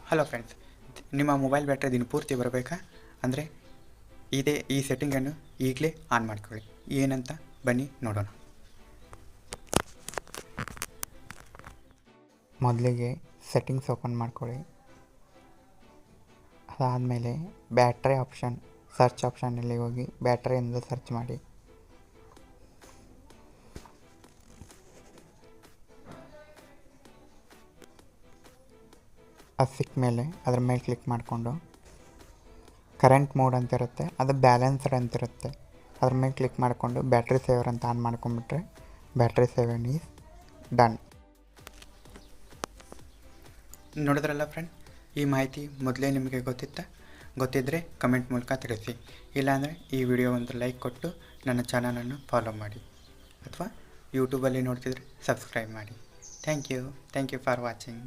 Hello friends, ನಿಮ್ಮ mobile battery ದಿನ ಪೂರ್ತಿ ಬರಬೇಕಾ ಅಂದರೆ ಈ ಸೆಟ್ಟಿಂಗನ್ನು ಈಗಲೇ ಆನ್ ಮಾಡ್ಕೊಳ್ಳಿ. ಏನಂತ ಬನ್ನಿ ನೋಡೋಣ. ಮೊದಲಿಗೆ ಸೆಟ್ಟಿಂಗ್ಸ್ ಓಪನ್ ಮಾಡ್ಕೊಳ್ಳಿ. ಅದಾದಮೇಲೆ ಬ್ಯಾಟ್ರಿ ಆಪ್ಷನ್, ಸರ್ಚ್ ಆಪ್ಷನಲ್ಲಿ ಹೋಗಿ ಬ್ಯಾಟ್ರಿಯಿಂದ ಸರ್ಚ್ ಮಾಡಿ. ಅದು ಸಿಕ್ಕ ಮೇಲೆ ಅದ್ರ ಮೇಲೆ ಕ್ಲಿಕ್ ಮಾಡಿಕೊಂಡು ಕರೆಂಟ್ ಮೋಡ್ ಅಂತ ಇರುತ್ತೆ, ಅದು ಬ್ಯಾಲೆನ್ಸರ್ ಅಂತಿರುತ್ತೆ. ಅದ್ರ ಮೇಲೆ ಕ್ಲಿಕ್ ಮಾಡಿಕೊಂಡು ಬ್ಯಾಟ್ರಿ ಸೇವರ್ ಅಂತ ಆನ್ ಮಾಡ್ಕೊಂಡ್ಬಿಟ್ರೆ ಬ್ಯಾಟ್ರಿ ಸೇವರ್ ಈಸ್ ಡನ್. ನೋಡಿದ್ರಲ್ಲ ಫ್ರೆಂಡ್, ಈ ಮಾಹಿತಿ ಮೊದಲೇ ನಿಮಗೆ ಗೊತ್ತಿದ್ದರೆ ಕಮೆಂಟ್ ಮೂಲಕ ತಿಳಿಸಿ. ಇಲ್ಲಾಂದರೆ ಈ ವಿಡಿಯೋ ಒಂದು ಲೈಕ್ ಕೊಟ್ಟು ನನ್ನ ಚಾನಲನ್ನು ಫಾಲೋ ಮಾಡಿ, ಅಥವಾ ಯೂಟ್ಯೂಬಲ್ಲಿ ನೋಡ್ತಿದ್ರೆ ಸಬ್ಸ್ಕ್ರೈಬ್ ಮಾಡಿ. Thank you for watching.